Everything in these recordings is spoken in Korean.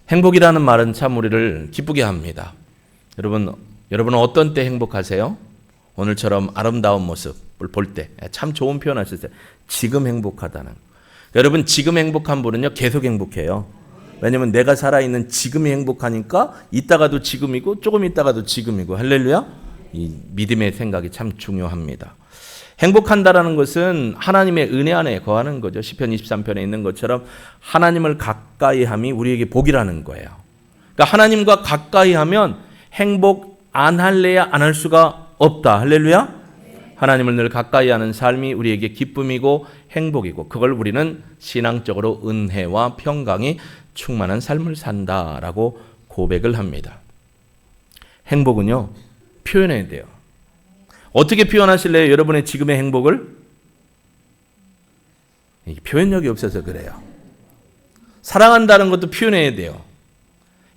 행복이라는 말은 참 우리를 기쁘게 합니다. 여러분은 어떤 때 행복하세요? 오늘처럼 아름다운 모습을 볼 때 참 좋은 표현 하셨어요. 지금 행복하다는. 여러분 지금 행복한 분은요 계속 행복해요. 왜냐면 내가 살아있는 지금이 행복하니까 이따가도 지금이고 조금 이따가도 지금이고. 할렐루야. 이 믿음의 생각이 참 중요합니다. 행복한다라는 것은 하나님의 은혜 안에 거하는 거죠. 시편 23편에 있는 것처럼 하나님을 가까이 함이 우리에게 복이라는 거예요. 그러니까 하나님과 가까이 하면 행복 안 할래야 안 할 수가 없다. 할렐루야. 하나님을 늘 가까이 하는 삶이 우리에게 기쁨이고 행복이고 그걸 우리는 신앙적으로 은혜와 평강이 충만한 삶을 산다라고 고백을 합니다. 행복은요 표현해야 돼요. 어떻게 표현하실래요? 여러분의 지금의 행복을? 표현력이 없어서 그래요. 사랑한다는 것도 표현해야 돼요.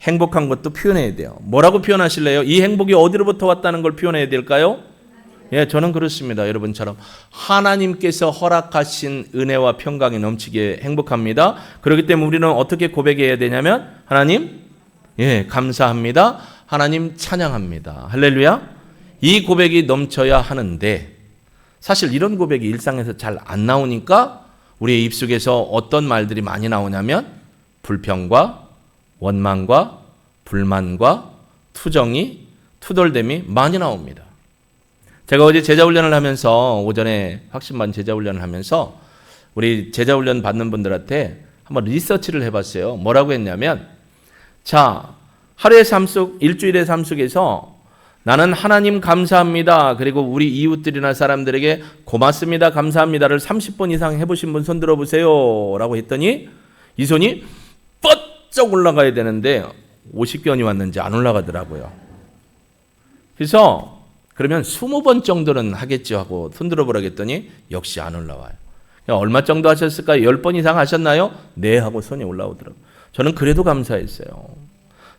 행복한 것도 표현해야 돼요. 뭐라고 표현하실래요? 이 행복이 어디로부터 왔다는 걸 표현해야 될까요? 예, 저는 그렇습니다. 여러분처럼 하나님께서 허락하신 은혜와 평강이 넘치게 행복합니다. 그렇기 때문에 우리는 어떻게 고백해야 되냐면 하나님, 감사합니다. 하나님 찬양합니다. 할렐루야. 이 고백이 넘쳐야 하는데 사실 이런 고백이 일상에서 잘 안 나오니까 우리의 입속에서 어떤 말들이 많이 나오냐면 불평과 원망과 불만과 투정이 투덜됨이 많이 나옵니다. 제가 어제 제자훈련을 하면서 오전에 확신반 제자훈련을 하면서 우리 제자훈련 받는 분들한테 한번 리서치를 해봤어요. 뭐라고 했냐면 자 하루의 삶 속 일주일의 삶 속에서 나는 하나님 감사합니다. 그리고 우리 이웃들이나 사람들에게 고맙습니다. 감사합니다를 30번 이상 해보신 분 손 들어보세요. 라고 했더니 이 손이 뻗쩍 올라가야 되는데 50견이 왔는지 안 올라가더라고요. 그래서 그러면 20번 정도는 하겠죠 하고 손 들어보라고 했더니 역시 안 올라와요. 얼마 정도 하셨을까요? 10번 이상 하셨나요? 네 하고 손이 올라오더라고요. 저는 그래도 감사했어요.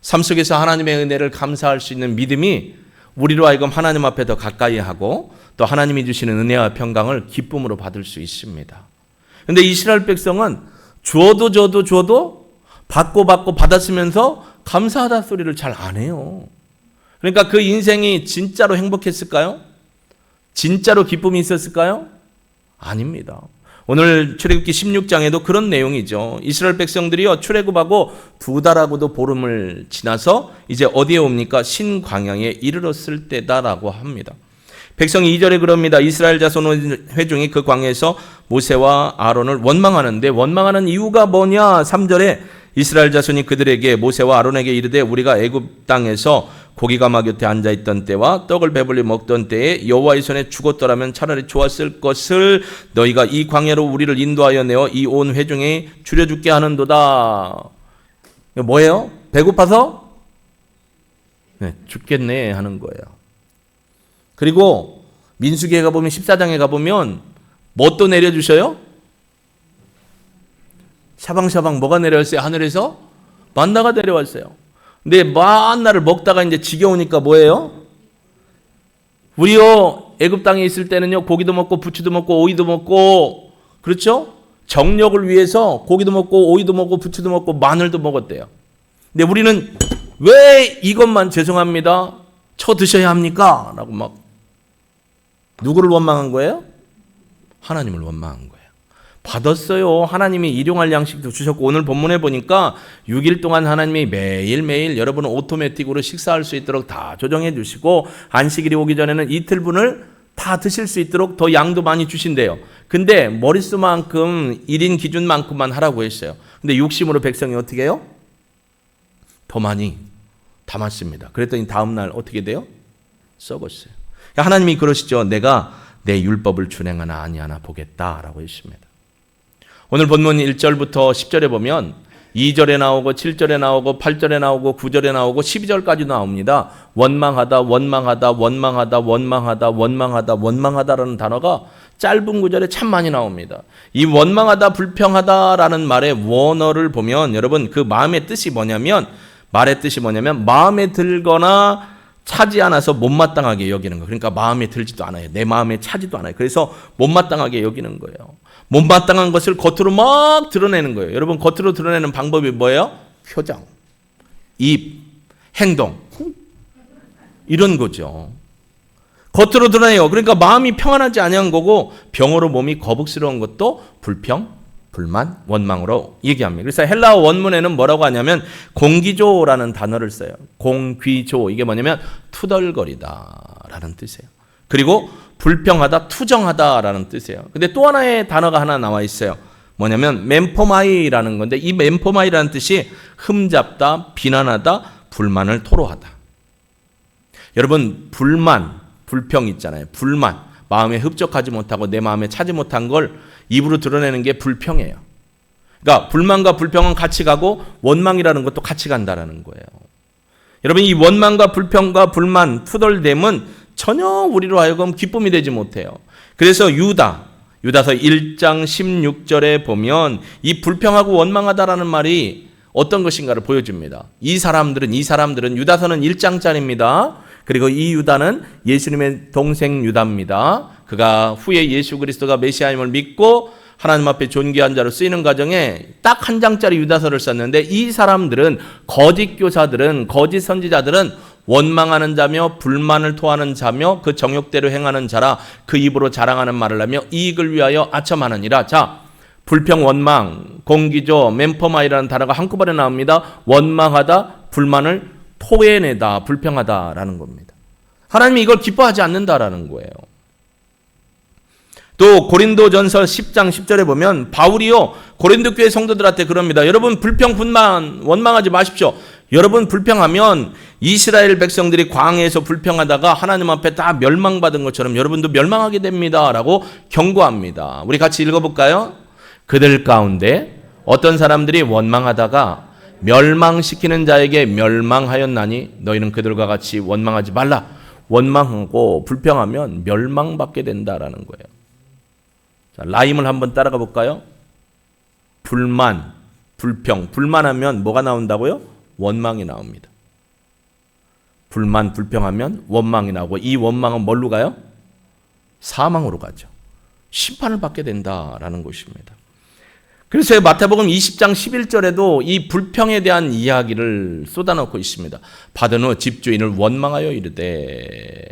삶 속에서 하나님의 은혜를 감사할 수 있는 믿음이 우리로 하여금 하나님 앞에 더 가까이 하고 또 하나님이 주시는 은혜와 평강을 기쁨으로 받을 수 있습니다. 그런데 이스라엘 백성은 줘도 받고 받았으면서 감사하다 소리를 잘 안 해요. 그러니까 그 인생이 진짜로 행복했을까요? 진짜로 기쁨이 있었을까요? 아닙니다. 오늘 출애굽기 16장에도 그런 내용이죠. 이스라엘 백성들이요 출애굽하고 2달하고도 보름을 지나서 이제 어디에 옵니까? 신광야에 이르렀을 때다라고 합니다. 백성이 2절에 그럽니다. 이스라엘 자손 회중이 그 광야에서 모세와 아론을 원망하는데 원망하는 이유가 뭐냐? 3절에 이스라엘 자손이 그들에게 모세와 아론에게 이르되 우리가 애굽 땅에서 고기가마 곁에 앉아있던 때와 떡을 배불리 먹던 때에 여호와의 손에 죽었더라면 차라리 좋았을 것을 너희가 이 광야로 우리를 인도하여 내어 이 온 회중에 줄여 죽게 하는도다. 이거 뭐예요? 배고파서? 죽겠네 하는 거예요. 그리고 민수기에 가보면 14장에 가보면 뭐 또 내려주셔요? 샤방샤방 뭐가 내려왔어요? 하늘에서? 만나가 내려왔어요. 근데 만나를 먹다가 이제 지겨우니까 뭐예요? 우리요 애굽 땅에 있을 때는요 고기도 먹고 부추도 먹고 오이도 먹고 그렇죠? 정력을 위해서 고기도 먹고 오이도 먹고 부추도 먹고 마늘도 먹었대요. 근데 우리는 왜 이것만 죄송합니다 쳐 드셔야 합니까? 라고 막 누구를 원망한 거예요? 하나님을 원망한 거예요. 받았어요. 하나님이 일용할 양식도 주셨고 오늘 본문에 보니까 6일 동안 하나님이 매일매일 여러분은 오토매틱으로 식사할 수 있도록 다 조정해 주시고 안식일이 오기 전에는 이틀분을 다 드실 수 있도록 더 양도 많이 주신대요. 근데 머릿수만큼 1인 기준만큼만 하라고 했어요. 근데 욕심으로 백성이 어떻게 해요? 더 많이 담았습니다. 그랬더니 다음날 어떻게 돼요? 썩었어요. 하나님이 그러시죠. 내가 내 율법을 준행하나 아니하나 보겠다라고 했습니다. 오늘 본문 1절부터 10절에 보면 2절에 나오고 7절에 나오고 8절에 나오고 9절에 나오고 12절까지 나옵니다. 원망하다라는 단어가 짧은 구절에 참 많이 나옵니다. 이 원망하다, 불평하다라는 말의 원어를 보면 여러분 그 마음의 뜻이 뭐냐면 말의 뜻이 뭐냐면 마음에 들거나 차지 않아서 못마땅하게 여기는 거예요. 그러니까 마음에 들지도 않아요. 내 마음에 차지도 않아요. 그래서 못마땅하게 여기는 거예요. 못마땅한 것을 겉으로 막 드러내는 거예요. 여러분 겉으로 드러내는 방법이 뭐예요? 표정. 입, 행동. 이런 거죠. 겉으로 드러내요. 그러니까 마음이 평안하지 아니한 거고 병으로 몸이 거북스러운 것도 불평, 불만, 원망으로 얘기합니다. 그래서 헬라어 원문에는 뭐라고 하냐면 공기조라는 단어를 써요. 공귀조. 이게 뭐냐면 투덜거리다라는 뜻이에요. 그리고 불평하다, 투정하다라는 뜻이에요. 근데 또 하나의 단어가 하나 나와 있어요. 뭐냐면 멤포마이라는 건데 이 멤포마이라는 뜻이 흠잡다, 비난하다, 불만을 토로하다. 여러분 불만, 불평 있잖아요. 불만, 마음에 흡족하지 못하고 내 마음에 차지 못한 걸 입으로 드러내는 게 불평이에요. 그러니까 불만과 불평은 같이 가고 원망이라는 것도 같이 간다라는 거예요. 여러분 이 원망과 불평과 불만, 투덜댐은 전혀 우리로 하여금 기쁨이 되지 못해요. 그래서 유다서 1장 16절에 보면 이 불평하고 원망하다라는 말이 어떤 것인가를 보여줍니다. 이 사람들은 유다서는 1장짜리입니다. 그리고 이 유다는 예수님의 동생 유다입니다. 그가 후에 예수 그리스도가 메시아임을 믿고 하나님 앞에 존귀한 자로 쓰이는 과정에 딱 한 장짜리 유다서를 썼는데 이 사람들은 거짓 교사들은 거짓 선지자들은 원망하는 자며 불만을 토하는 자며 그 정욕대로 행하는 자라 그 입으로 자랑하는 말을 하며 이익을 위하여 아첨하느니라. 자, 불평, 원망, 공기조, 멤퍼마이라는 단어가 한꺼번에 나옵니다. 원망하다, 불만을 토해내다, 불평하다라는 겁니다. 하나님이 이걸 기뻐하지 않는다라는 거예요. 또 고린도전서 10장 10절에 보면 바울이요 고린도 교회 성도들한테 그럽니다. 여러분 불평, 분만, 원망하지 마십시오. 여러분 불평하면 이스라엘 백성들이 광야에서 불평하다가 하나님 앞에 다 멸망받은 것처럼 여러분도 멸망하게 됩니다. 라고 경고합니다. 우리 같이 읽어볼까요? 그들 가운데 어떤 사람들이 원망하다가 멸망시키는 자에게 멸망하였나니 너희는 그들과 같이 원망하지 말라. 원망하고 불평하면 멸망받게 된다라는 거예요. 자, 라임을 한번 따라가 볼까요? 불만, 불평. 불만하면 뭐가 나온다고요? 원망이 나옵니다. 불만, 불평하면 원망이 나오고 이 원망은 뭘로 가요? 사망으로 가죠. 심판을 받게 된다라는 것입니다. 그래서 마태복음 20장 11절에도 이 불평에 대한 이야기를 쏟아놓고 있습니다. 받은 후 집주인을 원망하여 이르되.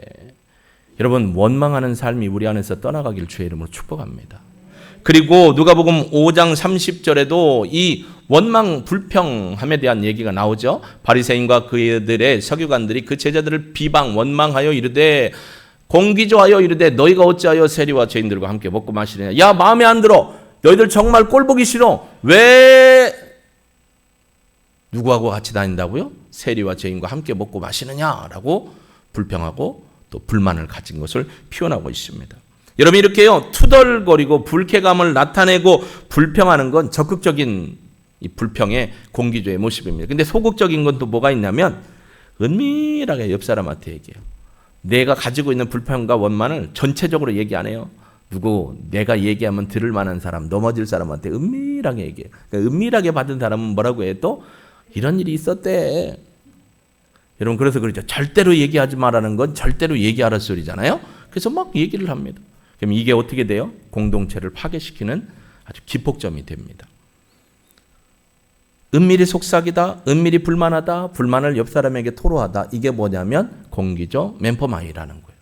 여러분 원망하는 삶이 우리 안에서 떠나가길 주의 이름으로 축복합니다. 그리고 누가복음 5장 30절에도 이 원망 불평함에 대한 얘기가 나오죠. 바리새인과 그들의 서기관들이 그 제자들을 비방 원망하여 이르되 공기조하여 이르되 너희가 어찌하여 세리와 죄인들과 함께 먹고 마시느냐. 야 마음에 안 들어. 너희들 정말 꼴 보기 싫어. 왜 누구하고 같이 다닌다고요? 세리와 죄인과 함께 먹고 마시느냐라고 불평하고 또 불만을 가진 것을 표현하고 있습니다. 여러분 이렇게요 투덜거리고 불쾌감을 나타내고 불평하는 건 적극적인 이 불평의 공기조의 모습입니다. 근데 소극적인 건 또 뭐가 있냐면 은밀하게 옆 사람한테 얘기해요. 내가 가지고 있는 불평과 원만을 전체적으로 얘기 안 해요. 누구 내가 얘기하면 들을 만한 사람, 넘어질 사람한테 은밀하게 얘기해요. 그러니까 은밀하게 받은 사람은 뭐라고 해요? 또 이런 일이 있었대. 여러분 그래서 그러죠. 절대로 얘기하지 말라는 건 절대로 얘기하라 소리잖아요. 그래서 막 얘기를 합니다. 그럼 이게 어떻게 돼요? 공동체를 파괴시키는 아주 기폭점이 됩니다. 은밀히 속삭이다, 은밀히 불만하다, 불만을 옆 사람에게 토로하다. 이게 뭐냐면 공기죠. 멤퍼마이라는 거예요.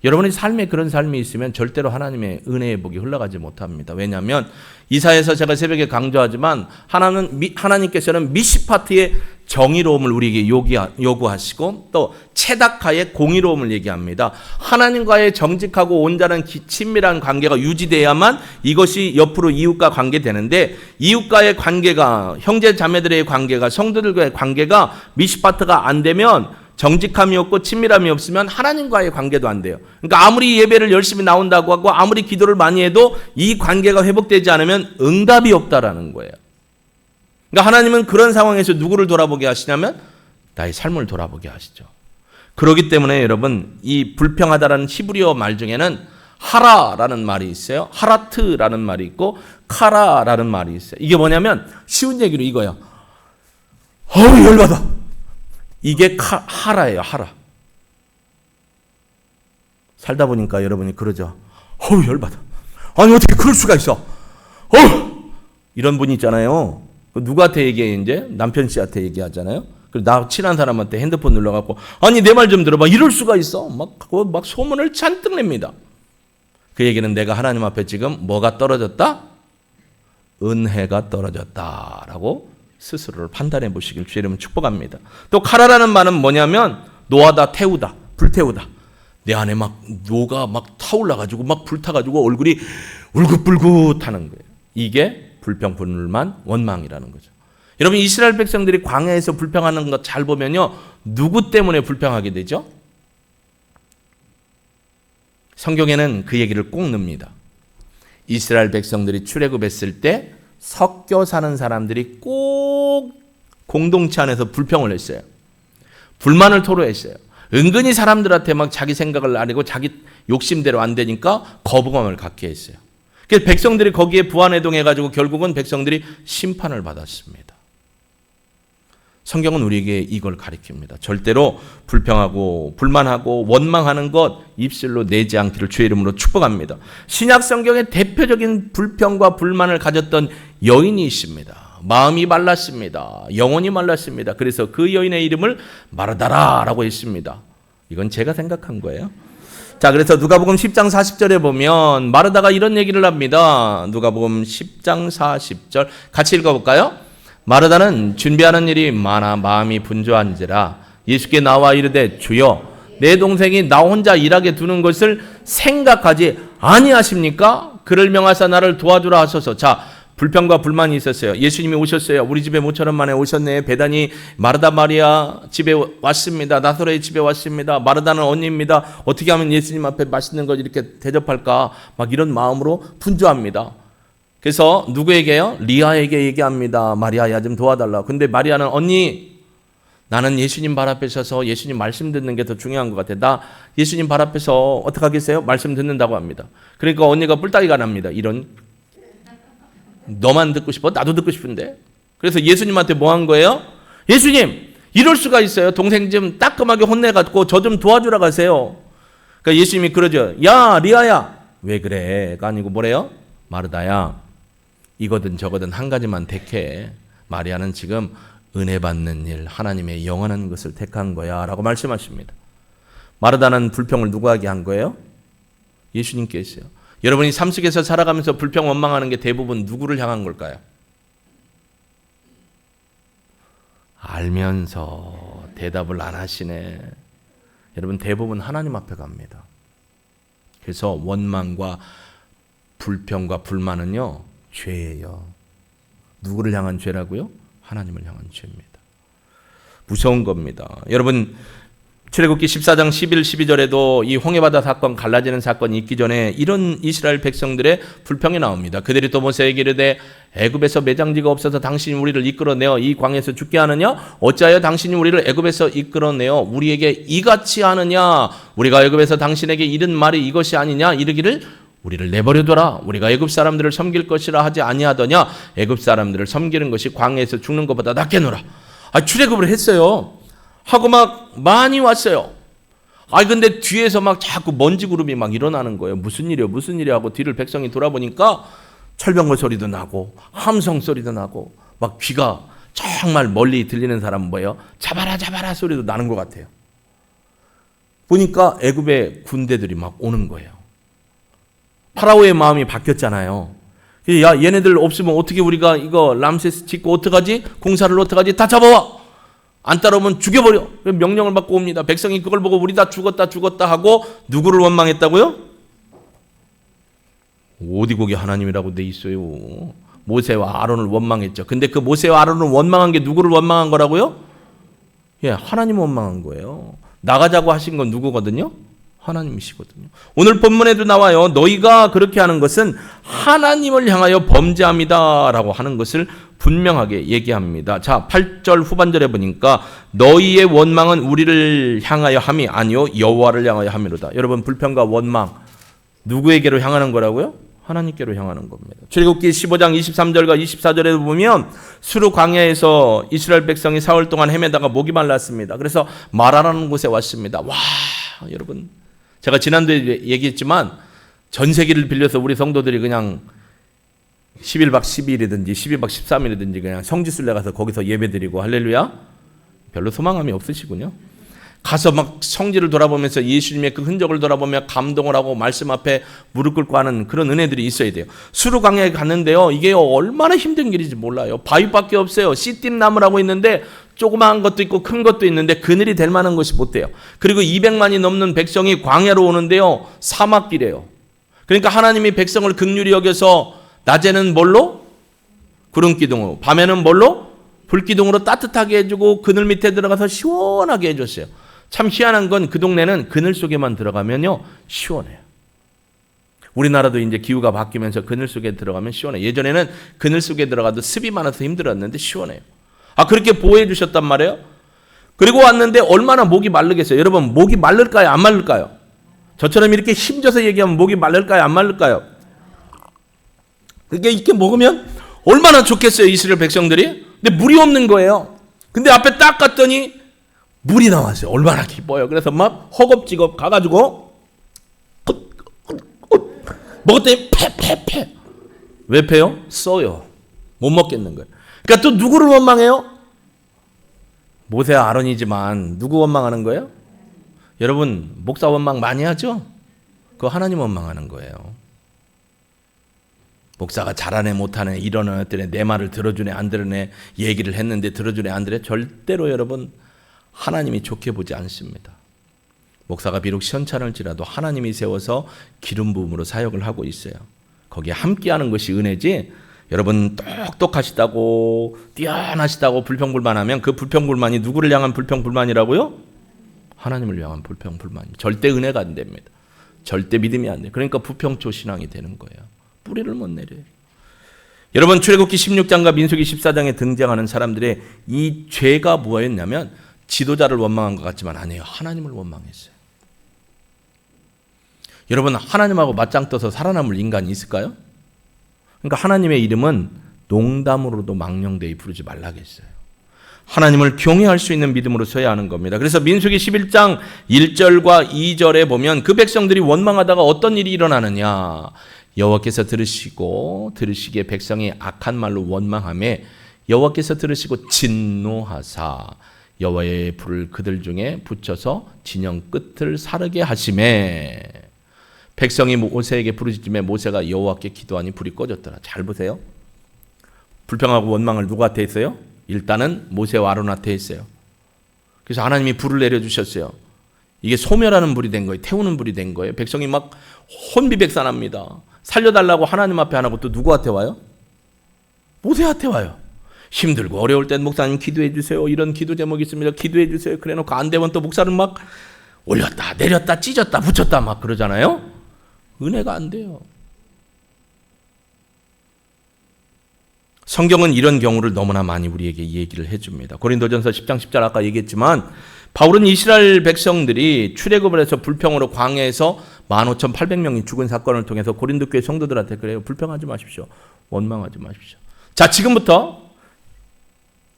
여러분의 삶에 그런 삶이 있으면 절대로 하나님의 은혜의 복이 흘러가지 못합니다. 왜냐하면 이사야서 제가 새벽에 강조하지만 하나님께서는 미시파트의 정의로움을 우리에게 요구하시고 또 체다카의 공의로움을 얘기합니다. 하나님과의 정직하고 온전한 친밀한 관계가 유지돼야만 이것이 옆으로 이웃과 관계되는데 이웃과의 관계가 형제 자매들의 관계가 성도들과의 관계가 미시파트가 안 되면 정직함이 없고 친밀함이 없으면 하나님과의 관계도 안 돼요. 그러니까 아무리 예배를 열심히 나온다고 하고 아무리 기도를 많이 해도 이 관계가 회복되지 않으면 응답이 없다라는 거예요. 그러니까 하나님은 그런 상황에서 누구를 돌아보게 하시냐면 나의 삶을 돌아보게 하시죠. 그렇기 때문에 여러분 이 불평하다라는 히브리어 말 중에는 하라라는 말이 있어요. 하라트라는 말이 있고 카라라는 말이 있어요. 이게 뭐냐면 쉬운 얘기로 이거예요. 어우 열받아. 이게 하라예요. 하라. 살다 보니까 여러분이 그러죠. 어우 열받아. 아니 어떻게 그럴 수가 있어. 이런 분 있잖아요. 누구한테 얘기해 이제? 남편 씨한테 얘기하잖아요. 그리고 나 친한 사람한테 핸드폰 눌러갖고 아니 내 말 좀 들어봐 이럴 수가 있어. 막 소문을 잔뜩 냅니다. 그 얘기는 내가 하나님 앞에 지금 뭐가 떨어졌다? 은혜가 떨어졌다라고 스스로를 판단해 보시길 주의 이름으로 축복합니다. 또 카라라는 말은 뭐냐면 노하다, 태우다, 불태우다. 내 안에 막 노가 막 타올라가지고 막 불타가지고 얼굴이 울긋불긋하는 거예요. 이게 불평, 불만, 원망이라는 거죠. 여러분 이스라엘 백성들이 광야에서 불평하는 것 잘 보면요. 누구 때문에 불평하게 되죠? 성경에는 그 얘기를 꼭 넣습니다. 이스라엘 백성들이 출애굽했을 때 섞여 사는 사람들이 꼭 공동체 안에서 불평을 했어요. 불만을 토로했어요. 은근히 사람들한테 막 자기 생각을 나르고 자기 욕심대로 안 되니까 거부감을 갖게 했어요. 그래서 백성들이 거기에 부안해동해가지고 결국은 백성들이 심판을 받았습니다. 성경은 우리에게 이걸 가르칩니다. 절대로 불평하고 불만하고 원망하는 것 입술로 내지 않기를 주의 이름으로 축복합니다. 신약 성경의 대표적인 불평과 불만을 가졌던 여인이 있습니다. 마음이 말랐습니다. 영혼이 말랐습니다. 그래서 그 여인의 이름을 마르다라라고 했습니다. 이건 제가 생각한 거예요. 자, 그래서 누가복음 10장 40절에 보면 마르다가 이런 얘기를 합니다. 누가복음 10장 40절 같이 읽어볼까요? 마르다는 준비하는 일이 많아 마음이 분주한지라 예수께 나와 이르되 주여 내 동생이 나 혼자 일하게 두는 것을 생각하지 아니하십니까? 그를 명하사 나를 도와주라 하소서. 자, 불평과 불만이 있었어요. 예수님이 오셨어요. 우리 집에 모처럼 만에 오셨네. 베다니 마르다 마리아 집에 왔습니다. 나사로의 집에 왔습니다. 마르다는 언니입니다. 어떻게 하면 예수님 앞에 맛있는 걸 이렇게 대접할까? 막 이런 마음으로 분주합니다. 그래서 누구에게요? 리아에게 얘기합니다. 마리아야 좀 도와달라. 근데 마리아는 언니 나는 예수님 발 앞에 서서 예수님 말씀 듣는 게 더 중요한 것 같아. 나 예수님 발 앞에서 어떻게 하겠어요? 말씀 듣는다고 합니다. 그러니까 언니가 뿔따기가 납니다. 이런 너만 듣고 싶어? 나도 듣고 싶은데. 그래서 예수님한테 뭐 한 거예요? 예수님 이럴 수가 있어요. 동생 좀 따끔하게 혼내갖고 저 좀 도와주라 가세요. 그러니까 예수님이 그러죠. 야 리아야 왜 그래가 아니고 뭐래요? 마르다야 이거든 저거든 한 가지만 택해. 마리아는 지금 은혜 받는 일 하나님의 영원한 것을 택한 거야 라고 말씀하십니다. 마르다는 불평을 누구에게 한 거예요? 예수님께 했어요. 여러분이 삶 속에서 살아가면서 불평 원망하는 게 대부분 누구를 향한 걸까요? 알면서 대답을 안 하시네. 여러분 대부분 하나님 앞에 갑니다. 그래서 원망과 불평과 불만은요 죄예요. 누구를 향한 죄라고요? 하나님을 향한 죄입니다. 무서운 겁니다. 여러분 출애굽기 14장 11, 12절에도 이 홍해바다 사건, 갈라지는 사건이 있기 전에 이런 이스라엘 백성들의 불평이 나옵니다. 그들이 또 모세에게 이르되 애굽에서 매장지가 없어서 당신이 우리를 이끌어내어 이 광야에서 죽게 하느냐? 어찌하여 당신이 우리를 애굽에서 이끌어내어 우리에게 이같이 하느냐? 우리가 애굽에서 당신에게 이른 말이 이것이 아니냐? 이르기를 우리를 내버려둬라. 우리가 애굽 사람들을 섬길 것이라 하지 아니하더냐? 애굽 사람들을 섬기는 것이 광야에서 죽는 것보다 낫겠노라. 출애굽을 했어요. 하고 막 많이 왔어요. 근데 뒤에서 막 자꾸 먼지 구름이 막 일어나는 거예요. 무슨 일이야 무슨 일이야 하고 뒤를 백성이 돌아보니까 철병거 소리도 나고 함성 소리도 나고 막 귀가 정말 멀리 들리는 사람은 뭐예요? 잡아라 잡아라 소리도 나는 것 같아요. 보니까 애굽의 군대들이 막 오는 거예요. 파라오의 마음이 바뀌었잖아요. 야 얘네들 없으면 어떻게 우리가 이거 람세스 짓고 어떡하지? 공사를 어떡하지? 다 잡아와. 안 따라오면 죽여버려. 명령을 받고 옵니다. 백성이 그걸 보고 우리 다 죽었다 하고 누구를 원망했다고요? 어디 거기 하나님이라고 돼 있어요. 모세와 아론을 원망했죠. 근데 그 모세와 아론을 원망한 게 누구를 원망한 거라고요? 하나님 원망한 거예요. 나가자고 하신 건 누구거든요? 하나님이시거든요. 오늘 본문에도 나와요. 너희가 그렇게 하는 것은 하나님을 향하여 범죄함이다 라고 하는 것을 분명하게 얘기합니다. 자, 8절 후반절에 보니까 너희의 원망은 우리를 향하여 함이 아니요 여호와를 향하여 함이로다. 여러분 불평과 원망 누구에게로 향하는 거라고요? 하나님께로 향하는 겁니다. 출애굽기 15장 23절과 24절에 보면 수르 광야에서 이스라엘 백성이 사흘 동안 헤매다가 목이 말랐습니다. 그래서 마라라는 곳에 왔습니다. 와, 여러분 제가 지난주에 얘기했지만 전 세기를 빌려서 우리 성도들이 그냥 11박 12일이든지 12박 13일이든지 그냥 성지순례 가서 거기서 예배드리고 할렐루야 별로 소망감이 없으시군요. 가서 막 성지를 돌아보면서 예수님의 그 흔적을 돌아보며 감동을 하고 말씀 앞에 무릎 꿇고 하는 그런 은혜들이 있어야 돼요. 수루 강야에 갔는데요. 이게 얼마나 힘든 길인지 몰라요. 바위밖에 없어요. 씨띠나무라고 있는데 조그마한 것도 있고 큰 것도 있는데 그늘이 될 만한 것이 못 돼요. 그리고 200만이 넘는 백성이 광야로 오는데요. 사막길이에요. 그러니까 하나님이 백성을 긍휼히 여겨서 낮에는 뭘로? 구름기둥으로, 밤에는 뭘로? 불기둥으로 따뜻하게 해주고 그늘 밑에 들어가서 시원하게 해줬어요. 참 희한한 건 그 동네는 그늘 속에만 들어가면요 시원해요. 우리나라도 이제 기후가 바뀌면서 그늘 속에 들어가면 시원해요. 예전에는 그늘 속에 들어가도 습이 많아서 힘들었는데 시원해요. 그렇게 보호해 주셨단 말이에요. 그리고 왔는데 얼마나 목이 마르겠어요. 여러분, 목이 마를까요? 안 마를까요? 저처럼 이렇게 힘줘서 얘기하면 목이 마를까요? 안 마를까요? 그게 이렇게 먹으면 얼마나 좋겠어요, 이스라엘 백성들이. 근데 물이 없는 거예요. 근데 앞에 딱 갔더니 물이 나왔어요. 얼마나 기뻐요. 그래서 막 허겁지겁 가가지고 먹었더니 패. 왜 패요? 써요. 못 먹겠는 거예요. 그러니까 또 누구를 원망해요? 모세와 아론이지만 누구 원망하는 거예요? 여러분, 목사 원망 많이 하죠? 그거 하나님 원망하는 거예요. 목사가 잘하네 못하네 이러는 애들에 내 말을 들어주네 안 들으네 얘기를 했는데 들어주네 안 들으네 절대로 여러분 하나님이 좋게 보지 않습니다. 목사가 비록 시원찮을지라도 하나님이 세워서 기름 부음으로 사역을 하고 있어요. 거기에 함께하는 것이 은혜지 여러분 똑똑하시다고 뛰어나시다고 불평불만하면 그 불평불만이 누구를 향한 불평불만이라고요? 하나님을 향한 불평불만입니다. 절대 은혜가 안 됩니다. 절대 믿음이 안 돼요. 그러니까 부평초 신앙이 되는 거예요. 뿌리를 못 내려요. 여러분, 출애굽기 16장과 민수기 14장에 등장하는 사람들의 이 죄가 뭐였냐면 지도자를 원망한 것 같지만 아니에요. 하나님을 원망했어요. 여러분, 하나님하고 맞짱 떠서 살아남을 인간이 있을까요? 그러니까 하나님의 이름은 농담으로도 망령되이 부르지 말라겠어요. 하나님을 경외할 수 있는 믿음으로 서야 하는 겁니다. 그래서 민수기 11장 1절과 2절에 보면 그 백성들이 원망하다가 어떤 일이 일어나느냐. 여호와께서 들으시기에 백성이 악한 말로 원망하매 여호와께서 들으시고 진노하사 여호와의 불을 그들 중에 붙여서 진영 끝을 사르게 하시매 백성이 모세에게 부르짖음에 모세가 여호와께 기도하니 불이 꺼졌더라. 잘 보세요. 불평하고 원망을 누구한테 했어요? 일단은 모세와 아론한테 했어요. 그래서 하나님이 불을 내려주셨어요. 이게 소멸하는 불이 된 거예요. 태우는 불이 된 거예요. 백성이 막 혼비백산합니다. 살려달라고 하나님 앞에 안 하고 또 누구한테 와요? 모세한테 와요. 힘들고 어려울 땐 목사님 기도해 주세요. 이런 기도 제목이 있습니다. 기도해 주세요. 그래 놓고 안 되면 또 목사는 막 올렸다 내렸다 찢었다 붙였다 막 그러잖아요. 은혜가 안 돼요. 성경은 이런 경우를 너무나 많이 우리에게 얘기를 해줍니다. 고린도전서 10장 10절 아까 얘기했지만 바울은 이스라엘 백성들이 출애굽을 해서 불평으로 광야에서 15,800명이 죽은 사건을 통해서 고린도 교회 성도들한테 그래요. 불평하지 마십시오. 원망하지 마십시오. 자, 지금부터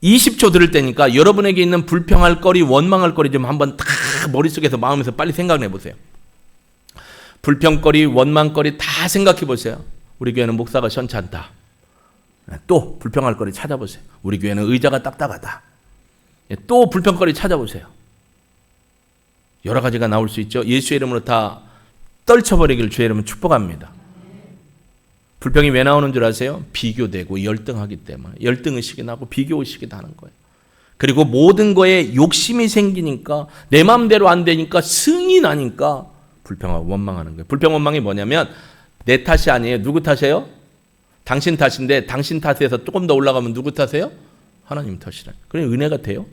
20초 들을 때니까 여러분에게 있는 불평할 거리, 원망할 거리 좀 한번 다 머릿속에서 마음에서 빨리 생각해 보세요. 불평거리, 원망거리 다 생각해 보세요. 우리 교회는 목사가 시원찮다. 또 불평할 거리 찾아보세요. 우리 교회는 의자가 딱딱하다. 또 불평거리 찾아보세요. 여러 가지가 나올 수 있죠. 예수의 이름으로 다 떨쳐버리기를 주의 이름으로 축복합니다. 불평이 왜 나오는 줄 아세요? 비교되고 열등하기 때문에. 열등의식이 나고 비교의식이 나는 거예요. 그리고 모든 거에 욕심이 생기니까 내 마음대로 안 되니까 승이 나니까 불평하고 원망하는 거예요. 불평 원망이 뭐냐면 내 탓이 아니에요. 누구 탓이에요? 당신 탓인데 당신 탓에서 조금 더 올라가면 누구 탓이에요? 하나님 탓이라. 그러니 은혜가 돼요.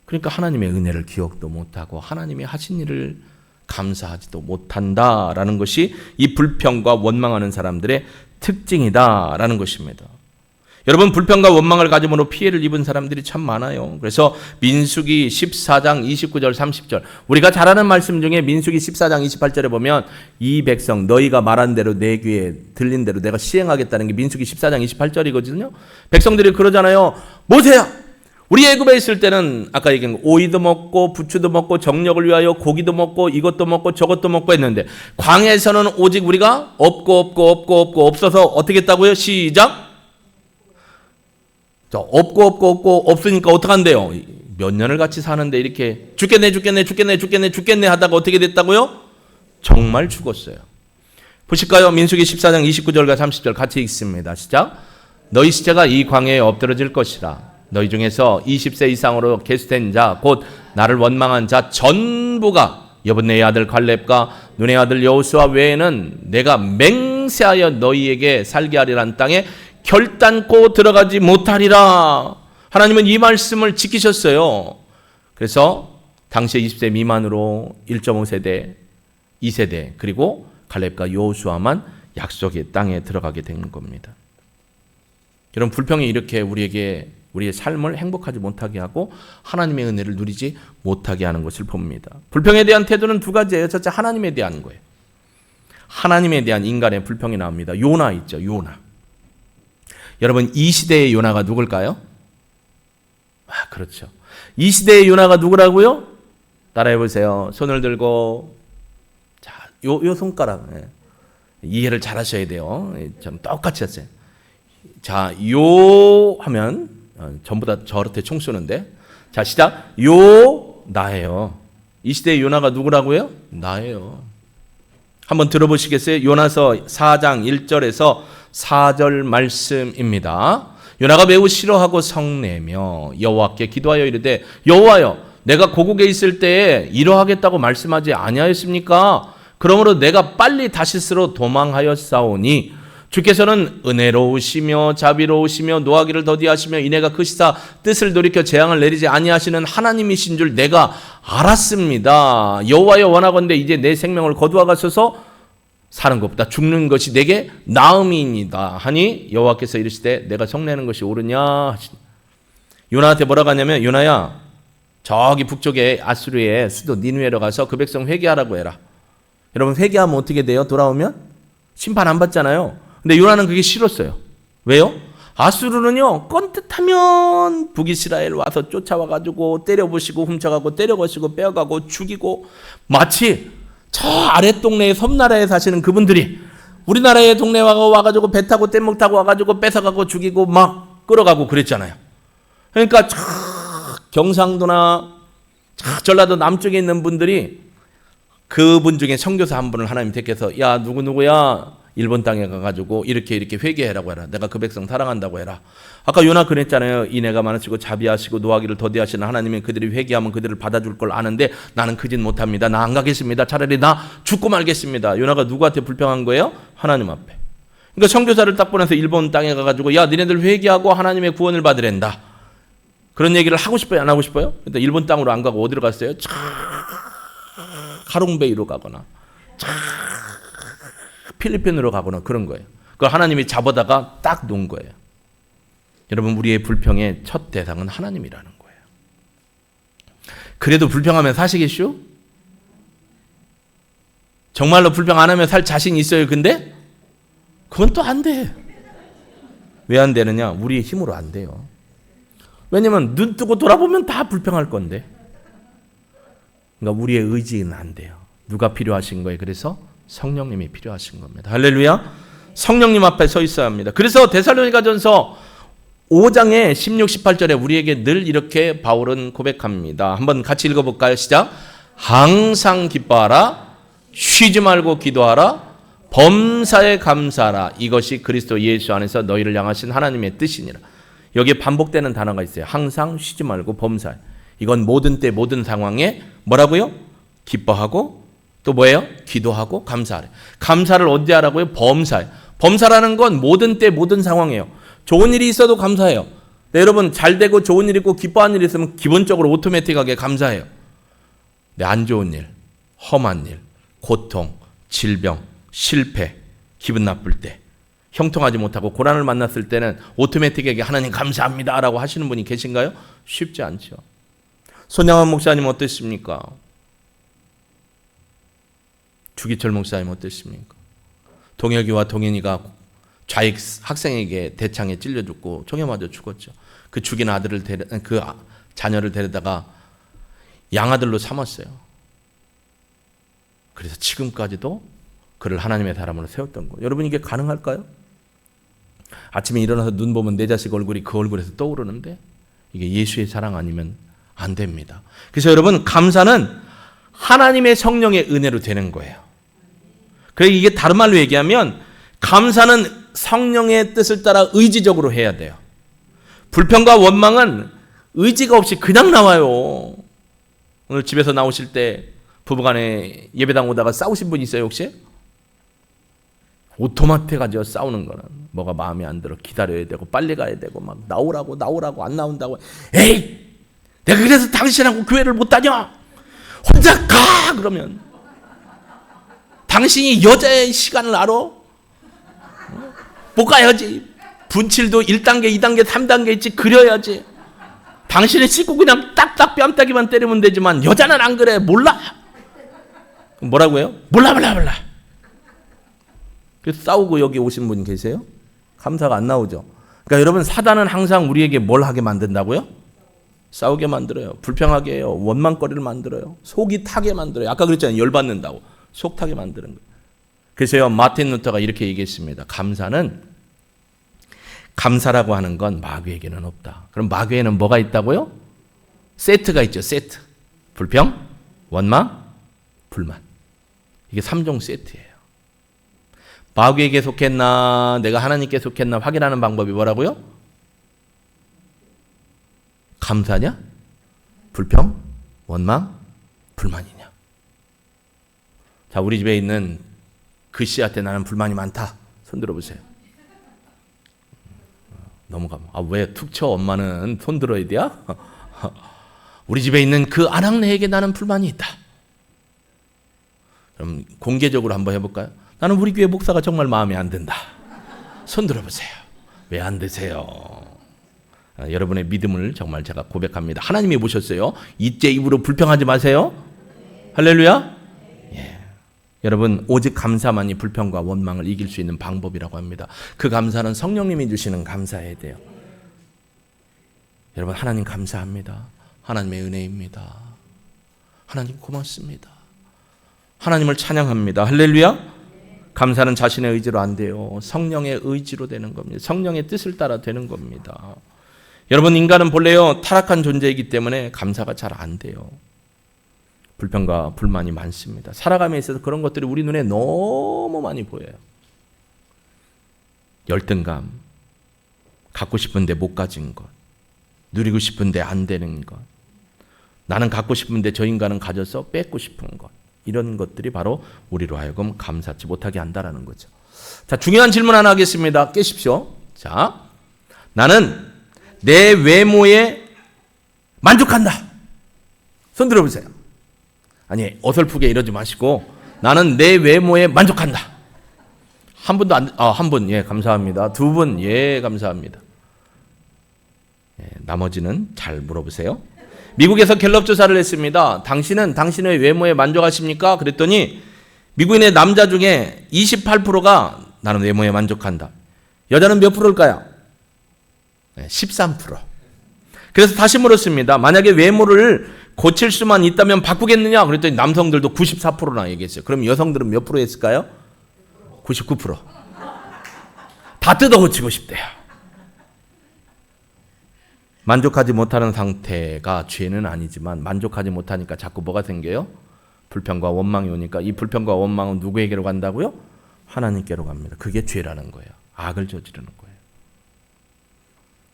그러니까 하나님의 은혜를 기억도 못하고 하나님이 하신 일을 감사하지도 못한다라는 것이 이 불평과 원망하는 사람들의 특징이다라는 것입니다. 여러분, 불평과 원망을 가짐으로 피해를 입은 사람들이 참 많아요. 그래서 민수기 14장 29절 30절 우리가 잘 아는 말씀 중에 민수기 14장 28절에 보면 이 백성 너희가 말한 대로 내 귀에 들린 대로 내가 시행하겠다는 게 민수기 14장 28절이거든요. 백성들이 그러잖아요. 모세야, 우리 애굽에 있을 때는 아까 얘기한 거 오이도 먹고 부추도 먹고 정력을 위하여 고기도 먹고 이것도 먹고 저것도 먹고 했는데 광야에서는 오직 우리가 없고 없어서 어떻게 했다고요? 시작. 자, 없고 없으니까 어떡한대요? 몇 년을 같이 사는데 이렇게 죽겠네 하다가 어떻게 됐다고요? 정말 죽었어요. 보실까요? 민수기 14장 29절과 30절 같이 읽습니다. 시작. 너희 시체가 이 광야에 엎드러질 것이라. 너희 중에서 20세 이상으로 계수된 자 곧 나를 원망한 자 전부가 여분네의 아들 갈렙과 눈의 아들 여호수아 외에는 내가 맹세하여 너희에게 살게 하리란 땅에 결단코 들어가지 못하리라. 하나님은 이 말씀을 지키셨어요. 그래서 당시에 20세 미만으로 1.5세대, 2세대 그리고 갈렙과 여호수아만 약속의 땅에 들어가게 된 겁니다. 여러분, 불평이 이렇게 우리의 삶을 행복하지 못하게 하고 하나님의 은혜를 누리지 못하게 하는 것을 봅니다. 불평에 대한 태도는 두 가지예요. 첫째, 하나님에 대한 거예요. 하나님에 대한 인간의 불평이 나옵니다. 요나 있죠, 요나. 여러분, 이 시대의 요나가 누굴까요? 그렇죠. 이 시대의 요나가 누구라고요? 따라해 보세요. 손을 들고, 자, 요 손가락. 이해를 잘 하셔야 돼요. 좀 똑같이 하세요. 자, 요 하면 전부 다 저한테 총 쏘는데. 자, 시작. 요 나예요. 이 시대의 요나가 누구라고요? 나예요. 한번 들어보시겠어요? 요나서 4장 1절에서 4절 말씀입니다. 요나가 매우 싫어하고 성내며 여호와께 기도하여 이르되 여호와여, 내가 고국에 있을 때에 이러하겠다고 말씀하지 아니하였습니까? 그러므로 내가 빨리 다시스로 도망하였사오니 주께서는 은혜로우시며 자비로우시며 노하기를 더디하시며 이내가 크시사 뜻을 돌이켜 재앙을 내리지 아니하시는 하나님이신 줄 내가 알았습니다. 여호와여, 원하건대 이제 내 생명을 거두어 가소서. 사는 것보다 죽는 것이 내게 나음이니이다 하니 여호와께서 이르시되 내가 성내는 것이 옳으냐 하시니. 요나한테 뭐라고 하냐면, 요나야, 저기 북쪽에 아수르의 수도 니느웨로 가서 그 백성 회개하라고 해라. 여러분, 회개하면 어떻게 돼요? 돌아오면 심판 안 받잖아요. 근데 요나는 그게 싫었어요. 왜요? 아수르는요, 건뜻하면 북이스라엘 와서 쫓아와가지고 때려부시고 훔쳐가고 때려버시고 빼어가고 죽이고, 마치 저 아랫 동네의 섬나라에 사시는 그분들이 우리나라의 동네에 와가지고 배 타고 뗏목 타고 와가지고 뺏어가고 죽이고 막 끌어가고 그랬잖아요. 그러니까 경상도나 전라도 남쪽에 있는 분들이 그분 중에 선교사 한 분을 하나님 택해서, 야, 누구야 일본 땅에 가가지고 이렇게 회개하라고 해라. 내가 그 백성 사랑한다고 해라. 아까 요나 그랬잖아요. 인애가 많으시고 자비하시고 노하기를 더디하시는 하나님은 그들이 회개하면 그들을 받아줄 걸 아는데 나는 그 짓 못합니다. 나 안 가겠습니다. 차라리 나 죽고 말겠습니다. 요나가 누구한테 불평한 거예요? 하나님 앞에. 그러니까 선교사를 딱 보내서 일본 땅에 가가지고, 야, 니네들 회개하고 하나님의 구원을 받으랜다. 그런 얘기를 하고 싶어요? 안 하고 싶어요? 일단 일본 땅으로 안 가고 어디로 갔어요? 하롱베이로 가거나 필리핀으로 가거나 그런 거예요. 그걸 하나님이 잡아다가 딱 놓은 거예요. 여러분, 우리의 불평의 첫 대상은 하나님이라는 거예요. 그래도 불평하면 사시겠슈? 정말로 불평 안 하면 살 자신 있어요. 근데 그건 또 안 돼. 왜 안 되느냐? 우리의 힘으로 안 돼요. 왜냐면 눈 뜨고 돌아보면 다 불평할 건데. 그러니까 우리의 의지는 안 돼요. 누가 필요하신 거예요? 그래서 성령님이 필요하신 겁니다. 할렐루야. 성령님 앞에 서 있어야 합니다. 그래서 데살로니가전서 5장의 16, 18절에 우리에게 늘 이렇게 바울은 고백합니다. 한번 같이 읽어볼까요? 시작. 항상 기뻐하라, 쉬지 말고 기도하라, 범사에 감사하라. 이것이 그리스도 예수 안에서 너희를 향하신 하나님의 뜻이니라. 여기에 반복되는 단어가 있어요. 항상, 쉬지 말고, 범사에. 이건 모든 때 모든 상황에 뭐라고요? 기뻐하고 또 뭐예요? 기도하고 감사하래. 감사를 언제 하라고요? 범사에. 범사라는 건 모든 때 모든 상황이에요. 좋은 일이 있어도 감사해요. 네, 여러분, 잘 되고 좋은 일 있고 기뻐하는 일이 있으면 기본적으로 오토매틱하게 감사해요. 네, 안 좋은 일, 험한 일, 고통, 질병, 실패, 기분 나쁠 때, 형통하지 못하고 고난을 만났을 때는 오토매틱하게 하나님 감사합니다 라고 하시는 분이 계신가요? 쉽지 않죠. 손양환 목사님 어땠습니까? 주기철 목사님 어땠습니까? 동혁이와 동현이가 좌익 학생에게 대창에 찔려 죽고 총에 맞아 죽었죠. 그 죽인 아들을 그 자녀를 데려다가 양아들로 삼았어요. 그래서 지금까지도 그를 하나님의 사람으로 세웠던 거예요. 여러분, 이게 가능할까요? 아침에 일어나서 눈 보면 내 자식 얼굴이 그 얼굴에서 떠오르는데 이게 예수의 사랑 아니면 안 됩니다. 그래서 여러분, 감사는 하나님의 성령의 은혜로 되는 거예요. 그래서 이게 다른 말로 얘기하면 감사는 성령의 뜻을 따라 의지적으로 해야 돼요. 불평과 원망은 의지가 없이 그냥 나와요. 오늘 집에서 나오실 때 부부간에 예배당 오다가 싸우신 분 있어요 혹시? 오토마틱 가지고 싸우는 거는 뭐가 마음에 안 들어 기다려야 되고 빨리 가야 되고 막 나오라고 안 나온다고. 에이, 내가 그래서 당신하고 교회를 못 다녀. 혼자 가. 그러면 당신이 여자의 시간을 알아? 못 가야지. 분칠도 1단계, 2단계, 3단계 있지. 그려야지. 당신은 씻고 그냥 딱딱 뺨따기만 때리면 되지만 여자는 안 그래. 몰라. 뭐라고 해요? 몰라. 그래서 싸우고 여기 오신 분 계세요? 감사가 안 나오죠. 그러니까 여러분, 사단은 항상 우리에게 뭘 하게 만든다고요? 싸우게 만들어요. 불평하게 해요. 원망거리를 만들어요. 속이 타게 만들어요. 아까 그랬잖아요. 열받는다고. 속 타게 만드는 거예요. 그래서요, 마틴 루터가 이렇게 얘기했습니다. 감사라고 하는 건 마귀에게는 없다. 그럼 마귀에는 뭐가 있다고요? 세트가 있죠. 세트. 불평, 원망, 불만. 이게 3종 세트예요. 마귀에게 속했나 내가 하나님께 속했나 확인하는 방법이 뭐라고요? 감사냐? 불평? 원망? 불만이냐? 자, 우리 집에 있는 그 씨한테 나는 불만이 많다. 손 들어보세요. 넘어가면 왜 툭 쳐? 엄마는 손 들어야 돼요? 우리 집에 있는 그 아낙네에게 나는 불만이 있다. 그럼 공개적으로 한번 해볼까요? 나는 우리 교회 목사가 정말 마음에 안 든다. 손 들어보세요. 왜 안 드세요? 여러분의 믿음을 정말 제가 고백합니다. 하나님이 보셨어요. 이제 입으로 불평하지 마세요. 할렐루야. 예. 여러분, 오직 감사만이 불평과 원망을 이길 수 있는 방법이라고 합니다. 그 감사는 성령님이 주시는 감사해야 돼요. 여러분, 하나님 감사합니다. 하나님의 은혜입니다. 하나님 고맙습니다. 하나님을 찬양합니다. 할렐루야. 감사는 자신의 의지로 안 돼요. 성령의 의지로 되는 겁니다. 성령의 뜻을 따라 되는 겁니다. 여러분, 인간은 본래요 타락한 존재이기 때문에 감사가 잘 안 돼요. 불평과 불만이 많습니다. 살아감에 있어서 그런 것들이 우리 눈에 너무 많이 보여요. 열등감, 갖고 싶은데 못 가진 것, 누리고 싶은데 안 되는 것, 나는 갖고 싶은데 저 인간은 가져서 뺏고 싶은 것, 이런 것들이 바로 우리로 하여금 감사치 못하게 한다라는 거죠. 자, 중요한 질문 하나 하겠습니다. 깨십시오. 자, 나는 내 외모에 만족한다. 손 들어보세요. 아니, 어설프게 이러지 마시고 나는 내 외모에 만족한다. 한 분도 한 분, 예, 감사합니다. 두 분, 예, 감사합니다. 예, 나머지는 잘 물어보세요. 미국에서 갤럽 조사를 했습니다. 당신은 당신의 외모에 만족하십니까? 그랬더니 미국인의 남자 중에 28%가 나는 외모에 만족한다. 여자는 몇 프로일까요? 13%. 그래서 다시 물었습니다. 만약에 외모를 고칠 수만 있다면 바꾸겠느냐? 그랬더니 남성들도 94%나 얘기했어요. 그럼 여성들은 몇 프로 했을까요? 99%. 다 뜯어 고치고 싶대요. 만족하지 못하는 상태가 죄는 아니지만 만족하지 못하니까 자꾸 뭐가 생겨요? 불평과 원망이 오니까 이 불평과 원망은 누구에게로 간다고요? 하나님께로 갑니다. 그게 죄라는 거예요. 악을 저지르는 거예요.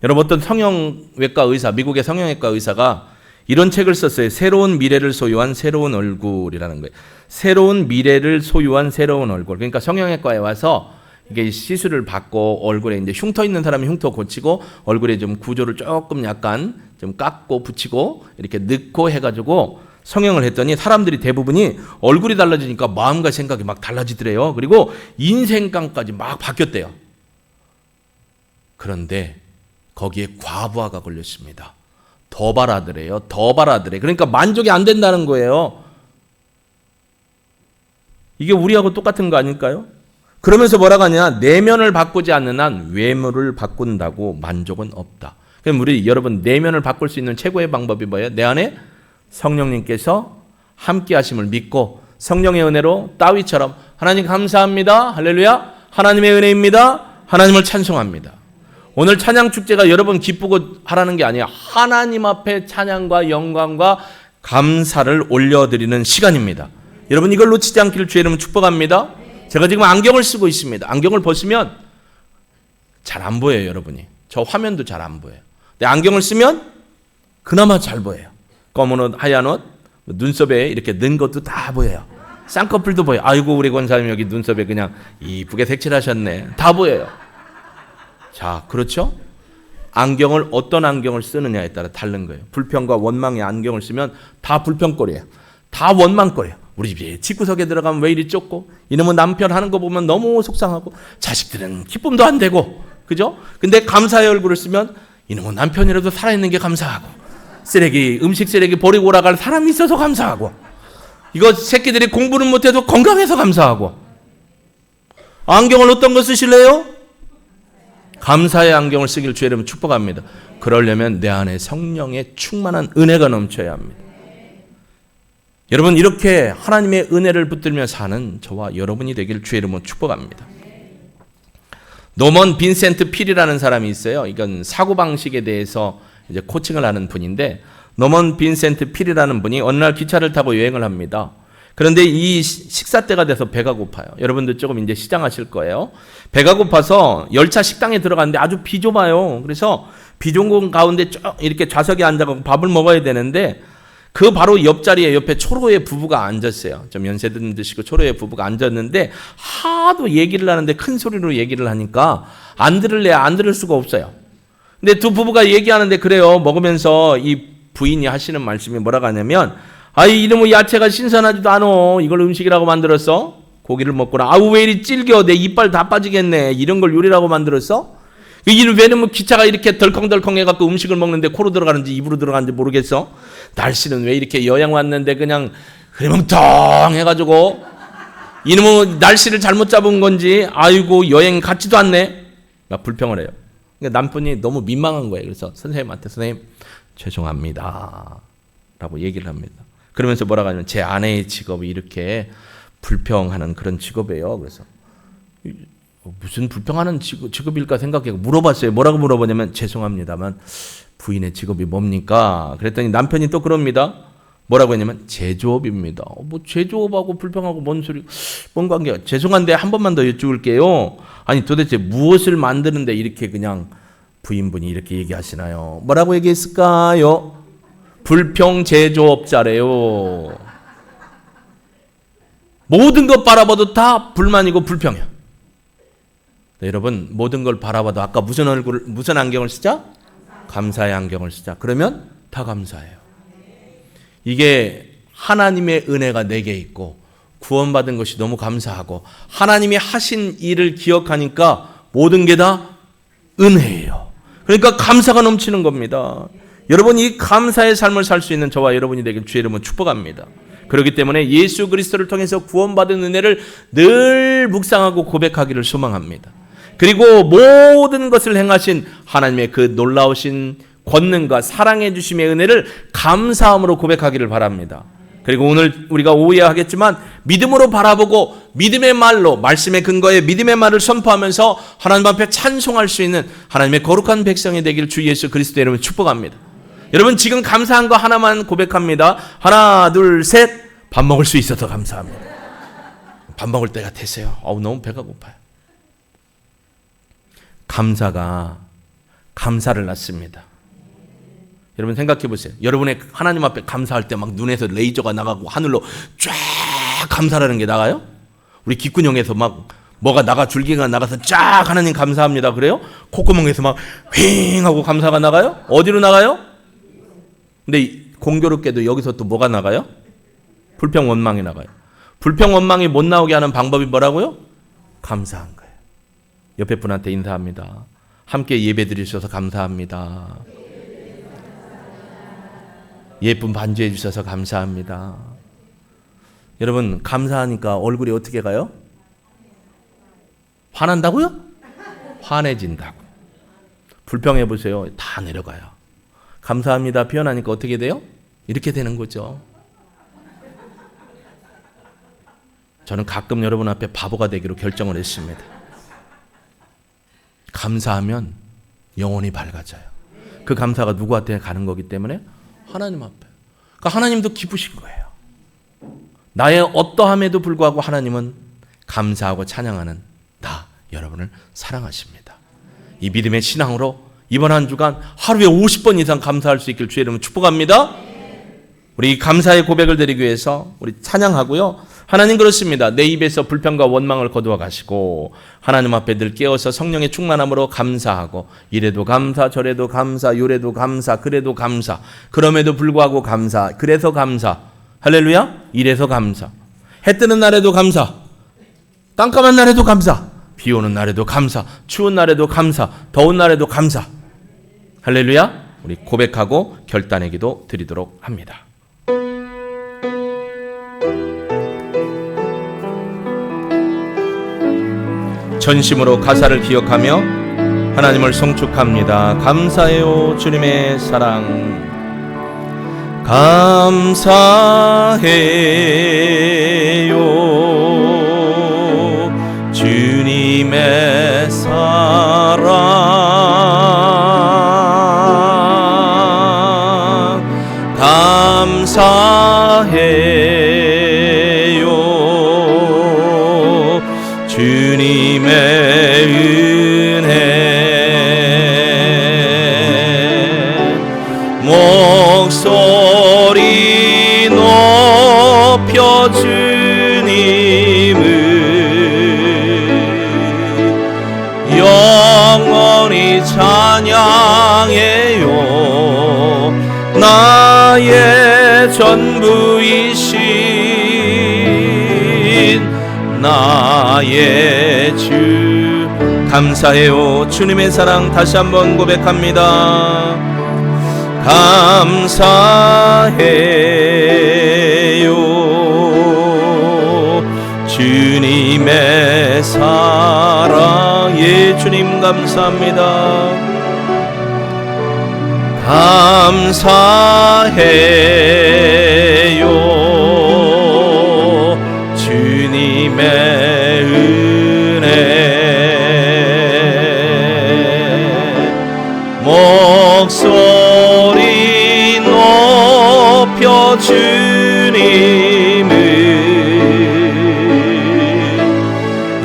여러분, 어떤 성형외과 의사, 미국의 성형외과 의사가 이런 책을 썼어요. 새로운 미래를 소유한 새로운 얼굴이라는 거예요. 새로운 미래를 소유한 새로운 얼굴. 그러니까 성형외과에 와서 이게 시술을 받고 얼굴에 이제 흉터 있는 사람이 흉터 고치고 얼굴에 좀 구조를 조금 약간 좀 깎고 붙이고 이렇게 넣고 해가지고 성형을 했더니 사람들이 대부분이 얼굴이 달라지니까 마음과 생각이 막 달라지더래요. 그리고 인생관까지 막 바뀌었대요. 그런데 거기에 과부하가 걸렸습니다. 더 바라더래요. 더 바라더래. 그러니까 만족이 안 된다는 거예요. 이게 우리하고 똑같은 거 아닐까요? 그러면서 뭐라고 하냐? 내면을 바꾸지 않는 한 외모를 바꾼다고 만족은 없다. 그럼 우리 여러분, 내면을 바꿀 수 있는 최고의 방법이 뭐예요? 내 안에 성령님께서 함께 하심을 믿고 성령의 은혜로 다윗처럼 하나님 감사합니다. 할렐루야. 하나님의 은혜입니다. 하나님을 찬송합니다. 오늘 찬양 축제가 여러분 기쁘고 하라는 게 아니에요. 하나님 앞에 찬양과 영광과 감사를 올려드리는 시간입니다. 여러분 이걸 놓치지 않기를 주의 이름으로 축복합니다. 제가 지금 안경을 쓰고 있습니다. 안경을 벗으면 잘 안 보여요, 여러분이. 저 화면도 잘 안 보여요. 근데 안경을 쓰면 그나마 잘 보여요. 검은 옷, 하얀 옷, 눈썹에 이렇게 넣은 것도 다 보여요. 쌍꺼풀도 보여요. 아이고 우리 권사님 여기 눈썹에 그냥 이쁘게 색칠하셨네. 다 보여요. 자, 그렇죠? 안경을 어떤 안경을 쓰느냐에 따라 다른 거예요. 불평과 원망의 안경을 쓰면 다 불평거리예요. 다 원망거리예요. 우리 집에 집구석에 들어가면 왜 이리 좁고, 이놈은 남편 하는 거 보면 너무 속상하고, 자식들은 기쁨도 안 되고, 그죠? 근데 감사의 얼굴을 쓰면 이놈은 남편이라도 살아있는 게 감사하고, 음식 쓰레기 버리고 오라갈 사람이 있어서 감사하고, 이거 새끼들이 공부는 못해도 건강해서 감사하고. 안경을 어떤 거 쓰실래요? 감사의 안경을 쓰기를 주의 이름으로 축복합니다. 그러려면 내 안에 성령의 충만한 은혜가 넘쳐야 합니다. 여러분 이렇게 하나님의 은혜를 붙들며 사는 저와 여러분이 되기를 주의 이름으로 축복합니다. 노먼 빈센트 필이라는 사람이 있어요. 이건 사고방식에 대해서 이제 코칭을 하는 분인데, 노먼 빈센트 필이라는 분이 어느 날 기차를 타고 여행을 합니다. 그런데 이 식사 때가 돼서 배가 고파요. 여러분들 조금 이제 시장하실 거예요. 배가 고파서 열차 식당에 들어갔는데 아주 비좁아요. 그래서 비좁은 곳 가운데 쭉 이렇게 좌석에 앉아서 밥을 먹어야 되는데, 그 바로 옆자리에 옆에 초로의 부부가 앉았어요. 좀 연세든 드시고 초로의 부부가 앉았는데 하도 얘기를 하는데 큰 소리로 얘기를 하니까 안 들을래 안 들을 수가 없어요. 근데 두 부부가 얘기하는데 그래요. 먹으면서 이 부인이 하시는 말씀이 뭐라고 하냐면, 아이 이놈의 야채가 신선하지도 않어. 이걸 음식이라고 만들었어? 고기를 먹거나, 아우 왜 이리 질겨, 내 이빨 다 빠지겠네, 이런 걸 요리라고 만들었어? 왜냐면 기차가 이렇게 덜컹덜컹 해갖고 음식을 먹는데 코로 들어가는지 입으로 들어가는지 모르겠어? 날씨는 왜 이렇게 여행 왔는데 그냥 흐리멍텅 해가지고, 이놈의 날씨를 잘못 잡은 건지 아이고 여행 같지도 않네, 막 불평을 해요. 그러니까 남편이 너무 민망한 거예요. 그래서 선생님한테, 선생님 죄송합니다 라고 얘기를 합니다. 그러면서 뭐라고 하냐면, 제 아내의 직업이 이렇게 불평하는 그런 직업이에요. 그래서 무슨 불평하는 직업일까 생각해서 물어봤어요. 뭐라고 물어보냐면, 죄송합니다만 부인의 직업이 뭡니까? 그랬더니 남편이 또 그럽니다. 뭐라고 했냐면, 제조업입니다. 뭐 제조업하고 불평하고 뭔 관계야? 죄송한데 한 번만 더 여쭈을게요. 아니 도대체 무엇을 만드는데 이렇게 그냥 부인분이 이렇게 얘기하시나요? 뭐라고 얘기했을까요? 불평 제조업자래요. 모든 것 바라봐도 다 불만이고 불평이야. 네, 여러분 모든 걸 바라봐도 아까 무슨 안경을 쓰자? 감사의 안경을 쓰자. 그러면 다 감사해요. 이게 하나님의 은혜가 내게 있고 구원받은 것이 너무 감사하고, 하나님이 하신 일을 기억하니까 모든 게 다 은혜예요. 그러니까 감사가 넘치는 겁니다. 여러분 이 감사의 삶을 살 수 있는 저와 여러분이 되길 주의 이름으로 축복합니다. 그렇기 때문에 예수 그리스도를 통해서 구원받은 은혜를 늘 묵상하고 고백하기를 소망합니다. 그리고 모든 것을 행하신 하나님의 그 놀라우신 권능과 사랑해 주심의 은혜를 감사함으로 고백하기를 바랍니다. 그리고 오늘 우리가 오해하겠지만 믿음으로 바라보고 믿음의 말로, 말씀의 근거에 믿음의 말을 선포하면서 하나님 앞에 찬송할 수 있는 하나님의 거룩한 백성이 되기를 주 예수 그리스도의 이름으로 축복합니다. 여러분 지금 감사한 거 하나만 고백합니다. 하나 둘 셋. 밥 먹을 수 있어서 감사합니다. 밥 먹을 때가 됐어요. 너무 배가 고파요. 감사가 감사를 낳습니다. 여러분 생각해 보세요. 여러분의 하나님 앞에 감사할 때 막 눈에서 레이저가 나가고 하늘로 쫙 감사라는 게 나가요? 우리 귓구녕에서 막 뭐가 나가, 줄기가 나가서 쫙 하나님 감사합니다 그래요? 콧구멍에서 막 휑 하고 감사가 나가요? 어디로 나가요? 근데 공교롭게도 여기서 또 뭐가 나가요? 불평 원망이 나가요. 불평 원망이 못 나오게 하는 방법이 뭐라고요? 감사한 거예요. 옆에 분한테 인사합니다. 함께 예배 드리셔서 감사합니다. 예쁜 반주해 주셔서 감사합니다. 여러분 감사하니까 얼굴이 어떻게 가요? 화난다고요? 환해진다고. 불평해 보세요. 다 내려가요. 감사합니다 표현하니까 어떻게 돼요? 이렇게 되는 거죠. 저는 가끔 여러분 앞에 바보가 되기로 결정을 했습니다. 감사하면 영혼이 밝아져요. 그 감사가 누구한테 가는 거기 때문에 하나님 앞에. 그러니까 하나님도 기쁘신 거예요. 나의 어떠함에도 불구하고 하나님은 감사하고 찬양하는 나 여러분을 사랑하십니다. 이 믿음의 신앙으로 이번 한 주간 하루에 50번 이상 감사할 수 있길 주의 이름으로 축복합니다. 우리 감사의 고백을 드리기 위해서 우리 찬양하고요. 하나님 그렇습니다. 내 입에서 불평과 원망을 거두어 가시고 하나님 앞에 늘 깨어서 성령의 충만함으로 감사하고 이래도 감사 저래도 감사 요래도 감사 그래도 감사 그럼에도 불구하고 감사 그래서 감사 할렐루야 이래서 감사 해 뜨는 날에도 감사 깜깜한 날에도 감사 비 오는 날에도 감사 추운 날에도 감사 더운 날에도 감사 할렐루야 우리 고백하고 결단의 기도 드리도록 합니다. 전심으로 가사를 기억하며 하나님을 송축합니다. 감사해요 주님의 사랑 감사해요 주님의 사랑 감사해요 주님의 은혜 목소리 높여 주님을 영원히 찬양해요 나의 전부이신 나의 주 감사해요 주님의 사랑 다시 한번 고백합니다. 감사해요 주님의 사랑 예 주님 감사합니다. 감사해요 주님의 은혜 목소리 높여 주님을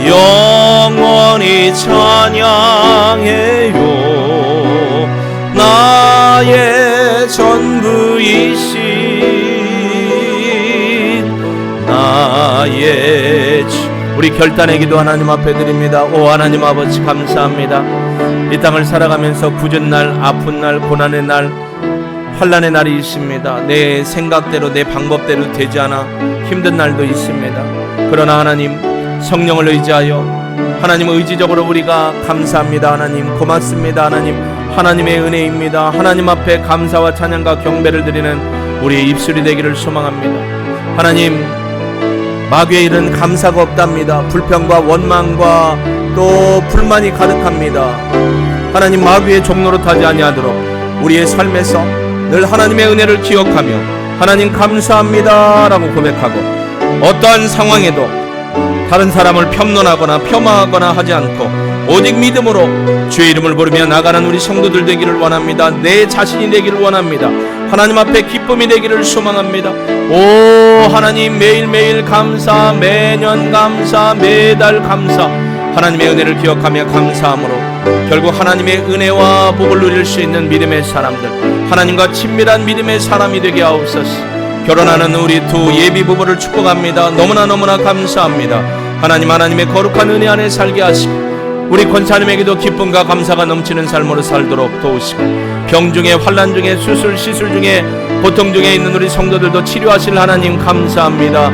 영원히 찬양해요 나의 전부이신 나의 주 우리 결단의 기도 하나님 앞에 드립니다. 오 하나님 아버지 감사합니다. 이 땅을 살아가면서 굳은 날 아픈 날 고난의 날 환난의 날이 있습니다. 내 생각대로 내 방법대로 되지 않아 힘든 날도 있습니다. 그러나 하나님 성령을 의지하여 하나님 의지적으로 우리가 감사합니다. 하나님 고맙습니다. 하나님 하나님의 은혜입니다. 하나님 앞에 감사와 찬양과 경배를 드리는 우리의 입술이 되기를 소망합니다. 하나님 마귀의 일은 감사가 없답니다. 불평과 원망과 또 불만이 가득합니다. 하나님 마귀의 종로로 타지 아니하도록 우리의 삶에서 늘 하나님의 은혜를 기억하며 하나님 감사합니다 라고 고백하고 어떠한 상황에도 다른 사람을 폄론하거나 폄하하거나 하지 않고 오직 믿음으로 주의 이름을 부르며 나가는 우리 성도들 되기를 원합니다. 내 자신이 되기를 원합니다. 하나님 앞에 기쁨이 되기를 소망합니다. 오 하나님 매일매일 감사 매년 감사 매달 감사 하나님의 은혜를 기억하며 감사함으로 결국 하나님의 은혜와 복을 누릴 수 있는 믿음의 사람들 하나님과 친밀한 믿음의 사람이 되게 하옵소서. 결혼하는 우리 두 예비 부부를 축복합니다. 너무나 감사합니다. 하나님 하나님의 거룩한 은혜 안에 살게 하시고 우리 권사님에게도 기쁨과 감사가 넘치는 삶으로 살도록 도우시고 병 중에 환난 중에 수술 시술 중에 고통 중에 있는 우리 성도들도 치료하실 하나님 감사합니다.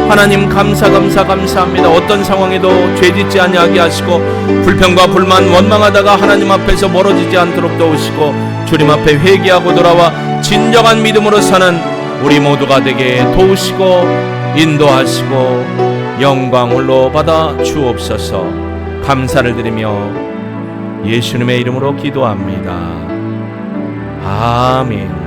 하나님 감사합니다. 어떤 상황에도 죄짓지 아니하게 하시고 불평과 불만 원망하다가 하나님 앞에서 멀어지지 않도록 도우시고 주님 앞에 회개하고 돌아와 진정한 믿음으로 사는 우리 모두가 되게 도우시고 인도하시고 영광을로 받아 주옵소서. 감사를 드리며 예수님의 이름으로 기도합니다. 아멘.